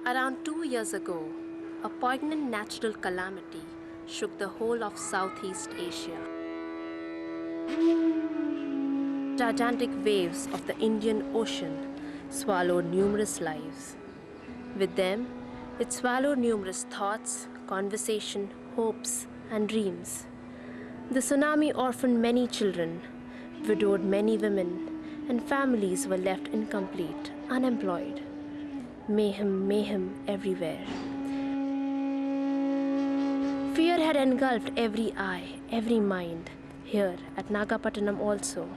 Around 2 years ago, a poignant natural calamity shook the whole of Southeast Asia. Gigantic waves of the Indian Ocean swallowed numerous lives. With them, it swallowed numerous thoughts, conversation, hopes, and dreams. The tsunami orphaned many children, widowed many women, and families were left incomplete, unemployed. Mayhem everywhere. Fear had engulfed every eye, every mind, here at Nagapattinam also.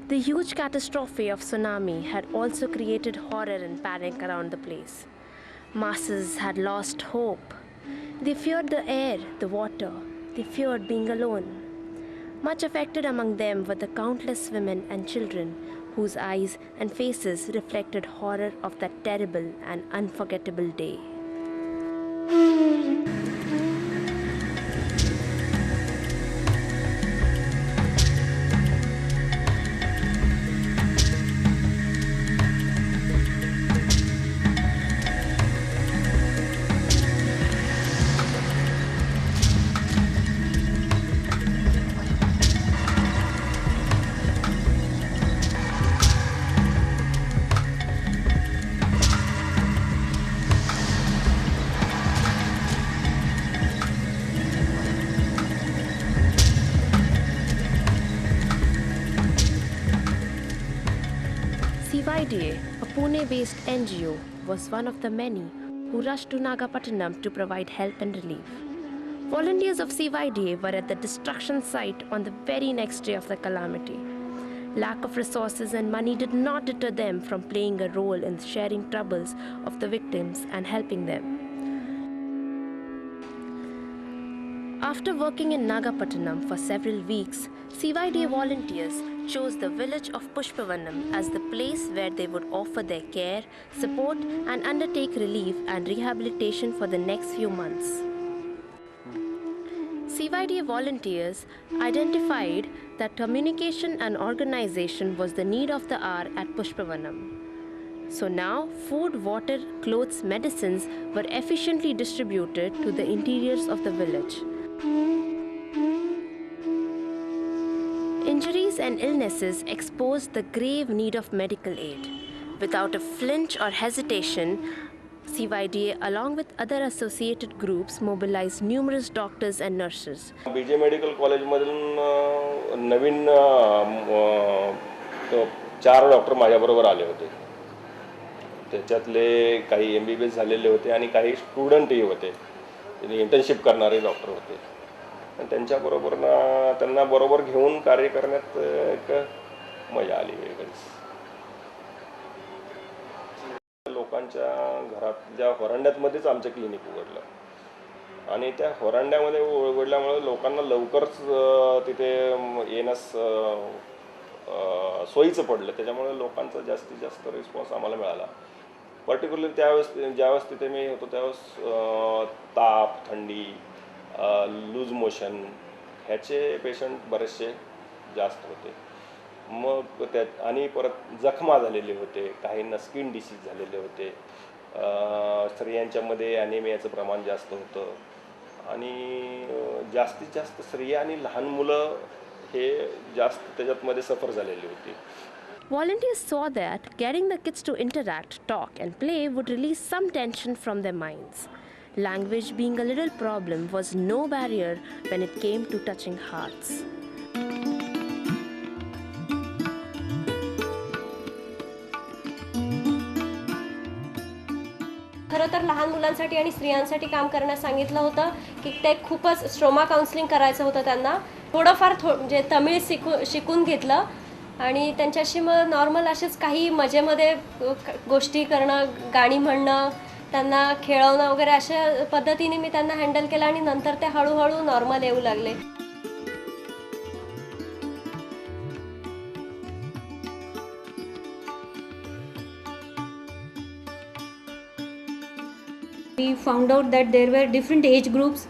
The huge catastrophe of tsunami had also created horror and panic around the place. Masses had lost hope. They feared the air, the water. They feared being alone. Much affected among them were the countless women and children whose eyes and faces reflected horror of that terrible and unforgettable day. CYDA, a Pune-based NGO, was one of the many who rushed to Nagapattinam to provide help and relief. Volunteers of CYDA were at the destruction site on the very next day of the calamity. Lack of resources and money did not deter them from playing a role in sharing troubles of the victims and helping them. After working in Nagapattinam for several weeks, CYDA volunteers chose the village of Pushpavanam as the place where they would offer their care, support, and undertake relief and rehabilitation for the next few months. CYDA volunteers identified that communication and organization was the need of the hour at Pushpavanam. So now, food, water, clothes, medicines were efficiently distributed to the interiors of the village. Injuries and illnesses exposed the grave need of medical aid. Without a flinch or hesitation, CYDA, along with other associated groups, mobilized numerous doctors and nurses. BJ medical कॉलेजमधून नवीन 4 doctor माझ्याबरोबर आले होते. त्याच्यातले काही MBBS झालेले होते आणि काही स्टुडंटही होते. ते इंटर्नशिप करणारे डॉक्टर होते. आणि त्यांच्याबरोबर त्यांना बरोबर घेऊन कार्य करण्यात एक मजा आली वेगळीच. लोकांच्या घरातल्या व्हरांड्यामध्येच आमचं क्लिनिक उघडलं आणि त्या व्हरांड्यामध्ये उघडल्यामुळे लोकांना लवकरच तिथे येण्यास सोयीचं पडलं. त्याच्यामुळे लोकांचा जास्तीत जास्त रिस्पॉन्स आम्हाला मिळाला. पर्टिक्युलरली ज्यावेळेस तिथे मी होतो त्यावेळेस ताप, थंडी, लूज मोशन ह्याचे पेशंट बरेचसे जास्त होते. मग त्यात आणि परत जखमा झालेले होते, काहींना स्किन डिसीज झालेले होते. स्त्रियांच्यामध्ये ॲनिमियाचं प्रमाण जास्त होतं आणि जास्तीत जास्त स्त्रिया आणि लहान मुलं हे जास्त त्याच्यामध्ये सफर झालेली होती. Volunteers saw that getting the kids to interact, talk, and play would release some tension from their minds. Language being a little problem was no barrier when it came to touching hearts. खरं तर लहान मुलांसाठी आणि स्त्रियांसाठी काम करण्यास सांगितलं होतं की ते खूपच स्ट्रोमा काउन्सिलिंग करायचं होतं त्यांना. थोडंफार म्हणजे तमिळ शिकून घेतलं आणि त्यांच्याशी मग नॉर्मल असेच काही मजेमध्ये गोष्टी करणं, गाणी म्हणणं, त्यांना खेळवणं वगैरे अशा पद्धतीने मी त्यांना हँडल केलं आणि नंतर ते हळूहळू नॉर्मल येऊ लागले. We found out that there were different age groups,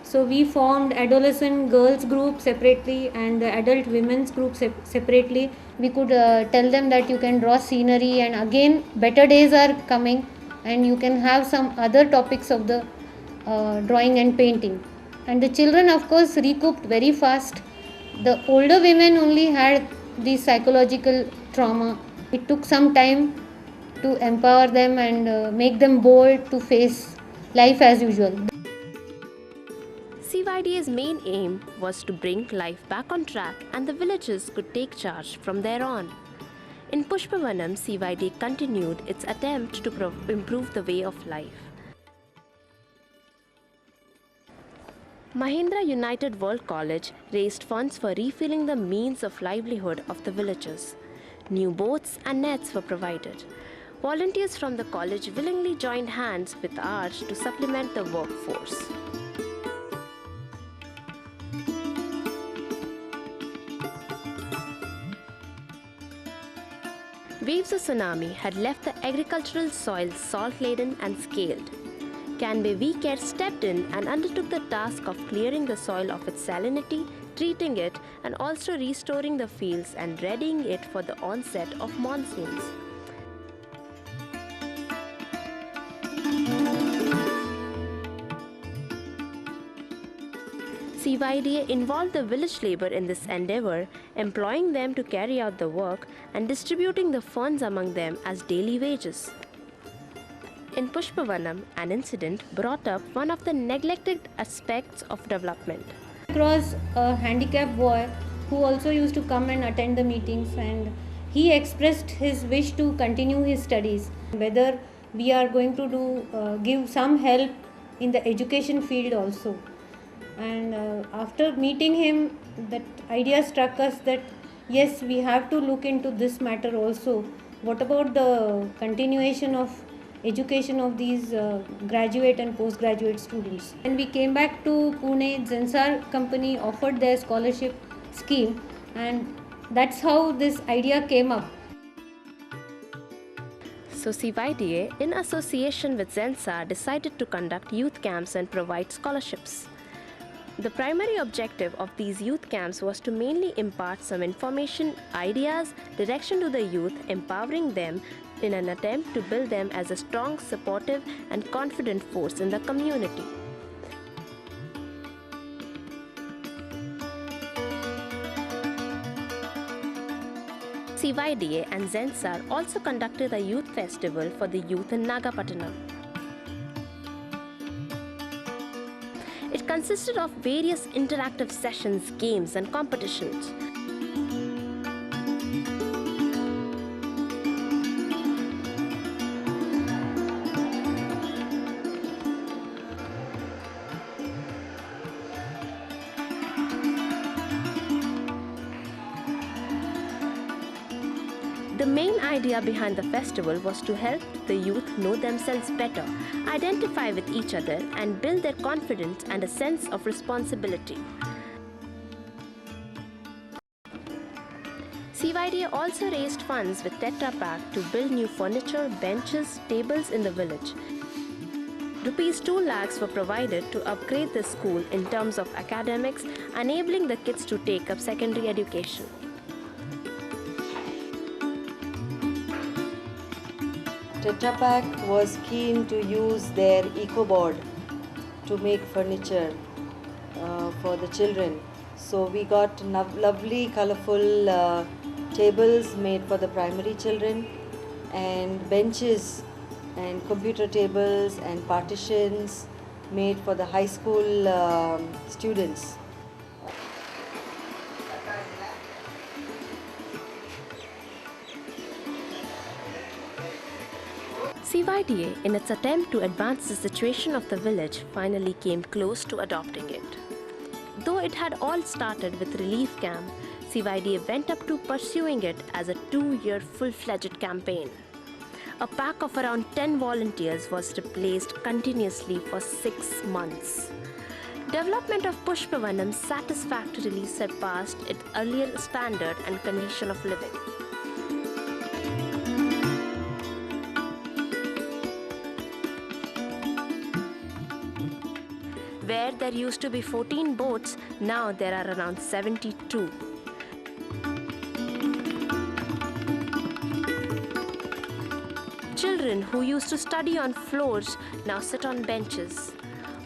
so we formed adolescent girls group separately and the adult women's group separately. We could tell them that you can draw scenery and again better days are coming. and you can have some other topics of the drawing and painting. And the children, of course, recouped very fast. The older women only had the psychological trauma. It took some time to empower them and make them bold to face life as usual. CYDA's main aim was to bring life back on track and the villagers could take charge from there on. In Pushpavanam, CYDA continued its attempt to improve the way of life. Mahindra United World College raised funds for refilling the means of livelihood of the villagers. New boats and nets were provided. Volunteers from the college willingly joined hands with ours to supplement the workforce. Waves of tsunami had left the agricultural soil salt-laden and scaled. Canbe Care stepped in and undertook the task of clearing the soil of its salinity, treating it, and also restoring the fields and readying it for the onset of monsoons. CYDA involved the village labor in this endeavor, employing them to carry out the work and distributing the funds among them as daily wages. In Pushpavanam, an incident brought up one of the neglected aspects of development. Across a handicapped boy who also used to come and attend the meetings, and he expressed his wish to continue his studies. Whether we are going to give some help in the education field also. And after meeting him, that idea struck us that yes, we have to look into this matter also. What about the continuation of education of these graduate and postgraduate students? And we came back to Pune. Zensar company offered their scholarship scheme, and that's how this idea came up. So CYDA, in association with Zensar, decided to conduct youth camps and provide scholarships. The primary objective of these youth camps was to mainly impart some information, ideas, direction to the youth, empowering them in an attempt to build them as a strong, supportive, and confident force in the community. CYDA and Zensar also conducted a youth festival for the youth in Nagapattinam. It consisted of various interactive sessions, games, and competitions. The main idea behind the festival was to help the youth know themselves better, identify with each other, and build their confidence and a sense of responsibility. CYDA also raised funds with Tetra Pak to build new furniture, benches, tables in the village. Rupees 2 lakhs were provided to upgrade the school in terms of academics, enabling the kids to take up secondary education. Tetra Pak was keen to use their eco-board to make furniture for the children. So we got lovely, colorful tables made for the primary children, and benches and computer tables and partitions made for the high school students. CYDA, in its attempt to advance the situation of the village, finally came close to adopting it. Though it had all started with relief camp, CYDA went up to pursuing it as a 2-year full-fledged campaign. A pack of around 10 volunteers was replaced continuously for 6 months. Development of Pushpavanam satisfactorily surpassed its earlier standard and condition of living. Where there used to be 14 boats, now there are around 72. Children children who used to study on floors now sit on benches.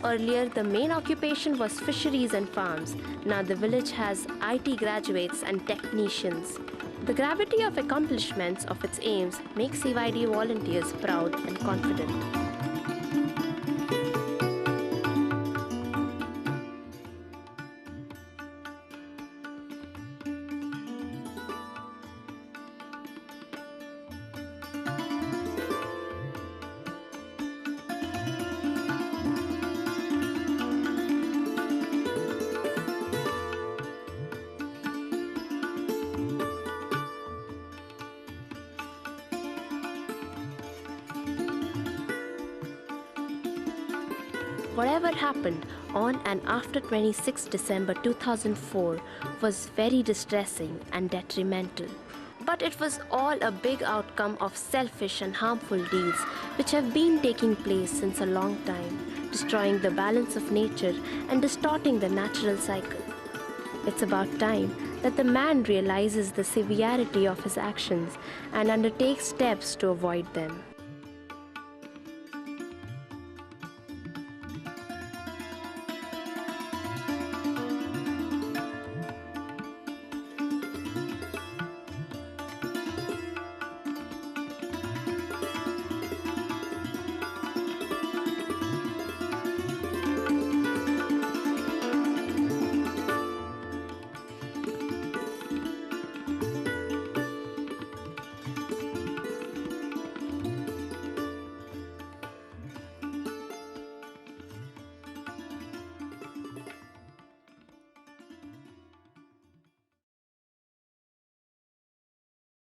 Earlier, the main occupation was fisheries and farms. Now the village has IT graduates and technicians. The gravity of accomplishments of its aims makes CYD volunteers proud and confident. Whatever happened on and after 26 December 2004 was very distressing and detrimental. But it was all a big outcome of selfish and harmful deeds which have been taking place since a long time, destroying the balance of nature and distorting the natural cycle. It's about time that the man realizes the severity of his actions and undertakes steps to avoid them.